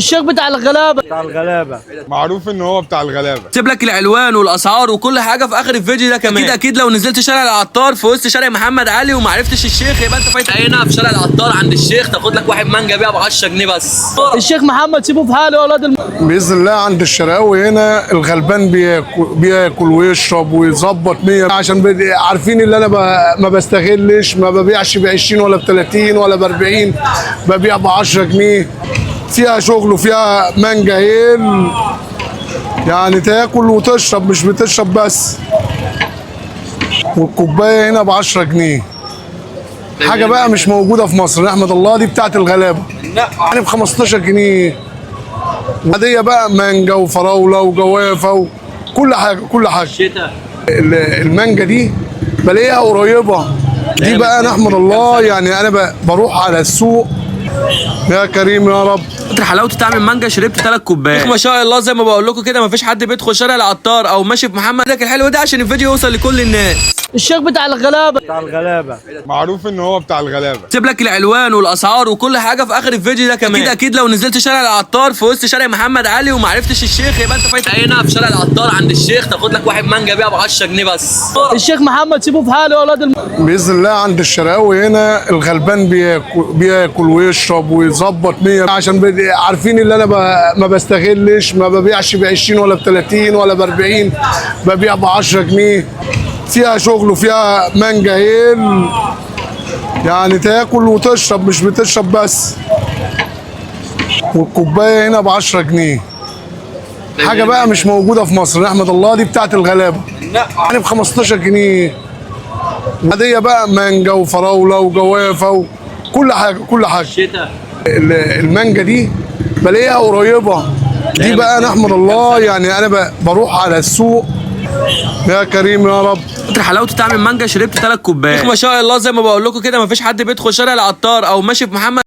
الشيخ بتاع الغلابه. معروف ان هو بتاع الغلابه. سيب لك العنوان والاسعار وكل حاجه في اخر الفيديو ده كمان. اكيد لو نزلت شارع العطار في وسط شارع محمد علي وما عرفتش الشيخ يبقى انت فايت. هنا في شارع العطار عند الشيخ تاخد لك واحد مانجا بيها ب 10 جنيه بس. الشيخ محمد سيبوه في حاله يا اولاد باذن الله عند الشرقاوي هنا الغلبان بياكل ويشرب ويظبط 100 عشان عارفين اللي انا ما بستغلش، ما ببيعش ب 20 ولا ب 30 ولا ب 40، ببيع ب 10 جنيه. فيها شغل وفيها مانجا هيل، يعني تاكل وتشرب مش بتشرب بس. والكوبايه هنا ب 10 جنيه. حاجه بقى مش موجوده في مصر، نحمد الله. دي بتاعت الغلابه يعني ب 15 جنيه. عاديه بقى مانجا وفراوله وجوافه وكل حاجه كل حاجه. المانجا دي بلاقيها قريبه دي بقى نحمد الله. يعني انا بروح على السوق يا كريم يا رب. حلاوته تعمل مانجا شربت 3 كوبايات. ما شاء الله زي ما بقول لكم كده مفيش حد بيدخل شارع العطار او ماشي في محمد لك الحلو ده عشان الفيديو يوصل لكل الناس. الشيخ بتاع الغلابه. معروف ان هو بتاع الغلابه. سيب لك العنوان والاسعار وكل حاجه في اخر الفيديو ده كمان. اكيد لو نزلت شارع العطار في وسط شارع محمد علي وما عرفتش الشيخ يبقى انت فايت. هنا في شارع العطار عند الشيخ تاخد لك واحد مانجا بيها ب 10 جنيه بس. الشيخ محمد سيبوه في حاله يا اولاد باذن الله عند الشرقاوي هنا الغلبان بياكل ويشرب ويظبط 100 عشان عارفين اللي انا ما بستغلش، ما ببيعش ب 20 ولا ب 30 ولا ب 40، ببيع ب 10 جنيه. فيها شغل وفيها مانجا هيل، يعني تاكل وتشرب مش بتشرب بس. والكوبايه هنا ب 10 جنيه. حاجه بقى مش موجوده في مصر، نحمد الله. دي بتاعت الغلابه يعني ب 15 جنيه. عاديه بقى مانجا وفراوله وجوافه وكل حاجه كل حاجه. المانجا دي بلاقيها قريبه دي بقى نحمد الله. يعني انا بروح على السوق يا كريم يا رب. حلاوته تعمل مانجا شربت 3 كوبايات. ما شاء الله زي ما بقول لكم كده مفيش حد بيدخل شارع العطار او ماشي في محمد